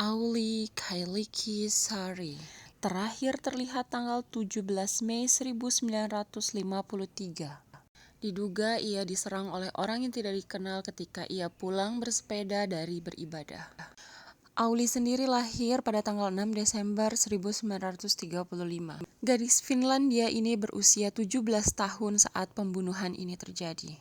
Aulie Kailikii Sari terakhir terlihat tanggal 17 Mei 1953. Diduga ia diserang oleh orang yang tidak dikenal ketika ia pulang bersepeda dari beribadah. Aulie sendiri lahir pada tanggal 6 Desember 1935. Gadis Finlandia ini berusia 17 tahun saat pembunuhan ini terjadi.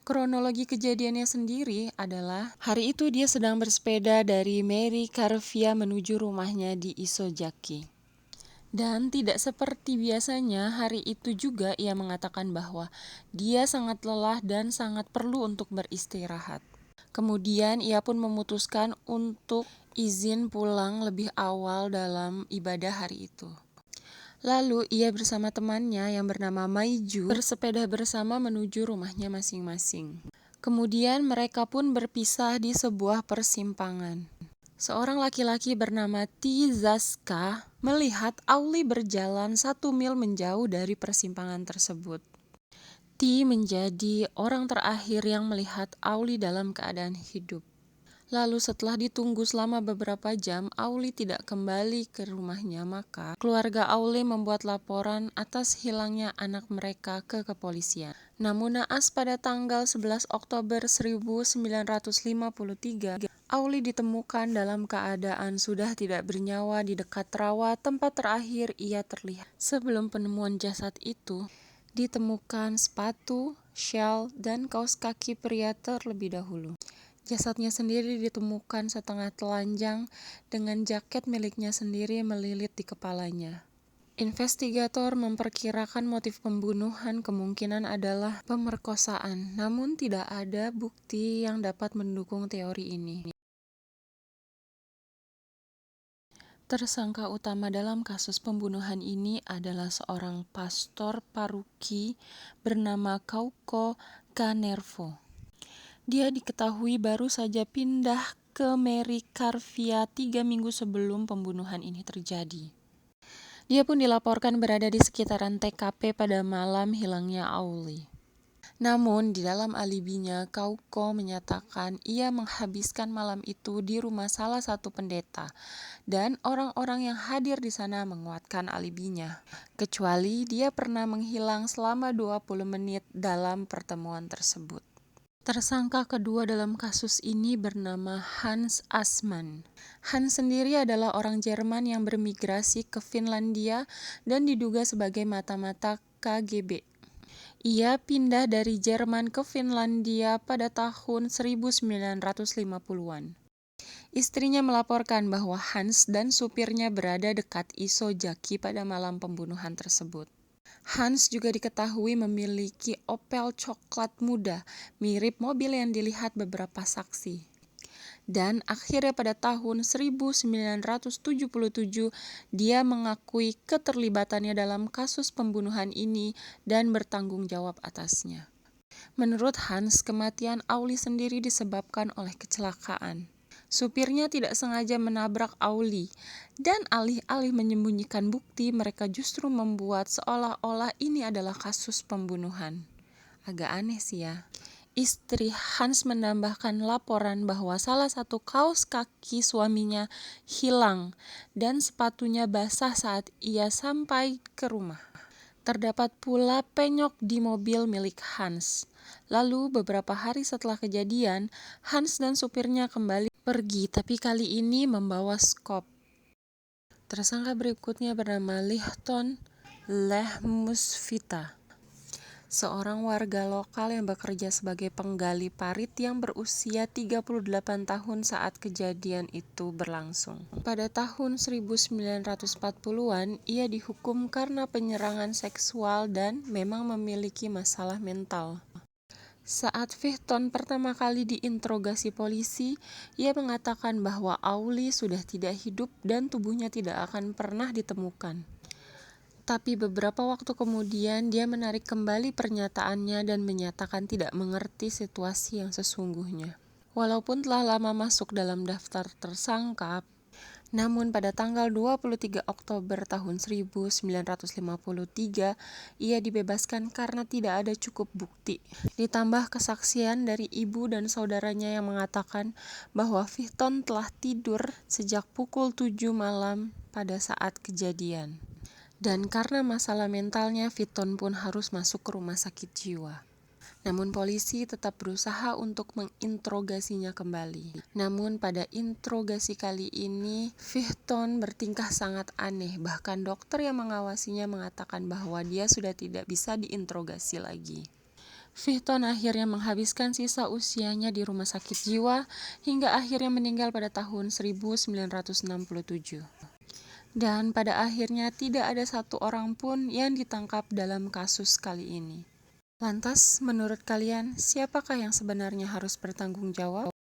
Kronologi kejadiannya sendiri adalah hari itu dia sedang bersepeda dari Merikarvia menuju rumahnya di Isojaki. Dan tidak seperti biasanya, hari itu juga ia mengatakan bahwa dia sangat lelah dan sangat perlu untuk beristirahat. Kemudian ia pun memutuskan untuk izin pulang lebih awal dalam ibadah hari itu. Lalu ia bersama temannya yang bernama Maiju bersepeda bersama menuju rumahnya masing-masing. Kemudian mereka pun berpisah di sebuah persimpangan. Seorang laki-laki bernama Tizaska melihat Aulie berjalan 1 mil menjauh dari persimpangan tersebut. Ti menjadi orang terakhir yang melihat Aulie dalam keadaan hidup. Lalu setelah ditunggu selama beberapa jam, Aulie tidak kembali ke rumahnya, maka keluarga Aulie membuat laporan atas hilangnya anak mereka ke kepolisian. Namun naas pada tanggal 11 Oktober 1953, Aulie ditemukan dalam keadaan sudah tidak bernyawa di dekat rawa tempat terakhir ia terlihat. Sebelum penemuan jasad itu, ditemukan sepatu, syal, dan kaos kaki pria terlebih dahulu. Jasadnya sendiri ditemukan setengah telanjang dengan jaket miliknya sendiri melilit di kepalanya. Investigator memperkirakan motif pembunuhan kemungkinan adalah pemerkosaan, namun tidak ada bukti yang dapat mendukung teori ini. Tersangka utama dalam kasus pembunuhan ini adalah seorang pastor paruki bernama Kauko Kanervo. Dia diketahui baru saja pindah ke Merikarvia 3 minggu sebelum pembunuhan ini terjadi. Dia pun dilaporkan berada di sekitaran TKP pada malam hilangnya Aulie. Namun di dalam alibinya, Kauko menyatakan ia menghabiskan malam itu di rumah salah satu pendeta, dan orang-orang yang hadir di sana menguatkan alibinya, kecuali dia pernah menghilang selama 20 menit dalam pertemuan tersebut. Tersangka kedua dalam kasus ini bernama Hans Assmann. Hans sendiri adalah orang Jerman yang bermigrasi ke Finlandia dan diduga sebagai mata-mata KGB. Ia pindah dari Jerman ke Finlandia pada tahun 1950-an. Istrinya melaporkan bahwa Hans dan supirnya berada dekat Isojaki pada malam pembunuhan tersebut. Hans juga diketahui memiliki Opel coklat muda, mirip mobil yang dilihat beberapa saksi. Dan akhirnya pada tahun 1977, dia mengakui keterlibatannya dalam kasus pembunuhan ini dan bertanggung jawab atasnya. Menurut Hans, kematian Aulie sendiri disebabkan oleh kecelakaan. Supirnya tidak sengaja menabrak Aulie, dan alih-alih menyembunyikan bukti, mereka justru membuat seolah-olah ini adalah kasus pembunuhan. Agak aneh sih ya. Istri Hans menambahkan laporan bahwa salah satu kaos kaki suaminya hilang dan sepatunya basah saat ia sampai ke rumah. Terdapat pula penyok di mobil milik Hans. Lalu beberapa hari setelah kejadian, Hans dan supirnya kembali pergi, tapi kali ini membawa skop. Tersangka berikutnya bernama Lichton Lehmusvita, seorang warga lokal yang bekerja sebagai penggali parit yang berusia 38 tahun saat kejadian itu berlangsung. Pada tahun 1940-an, ia dihukum karena penyerangan seksual dan memang memiliki masalah mental. Saat Vihton pertama kali diinterogasi polisi, ia mengatakan bahwa Aulie sudah tidak hidup dan tubuhnya tidak akan pernah ditemukan. Tapi beberapa waktu kemudian dia menarik kembali pernyataannya dan menyatakan tidak mengerti situasi yang sesungguhnya. Walaupun telah lama masuk dalam daftar tersangka, Namun pada tanggal 23 Oktober tahun 1953, ia dibebaskan karena tidak ada cukup bukti. Ditambah kesaksian dari ibu dan saudaranya yang mengatakan bahwa Vithton telah tidur sejak pukul 7 malam pada saat kejadian. Dan karena masalah mentalnya, Vithton pun harus masuk ke rumah sakit jiwa. Namun polisi tetap berusaha untuk menginterogasinya kembali. Namun pada interogasi kali ini, Vithton bertingkah sangat aneh. Bahkan dokter yang mengawasinya mengatakan bahwa dia sudah tidak bisa diinterogasi lagi. Vithton akhirnya menghabiskan sisa usianya di rumah sakit jiwa hingga akhirnya meninggal pada tahun 1967. Dan pada akhirnya tidak ada satu orang pun yang ditangkap dalam kasus kali ini. Lantas, menurut kalian, siapakah yang sebenarnya harus bertanggung jawab?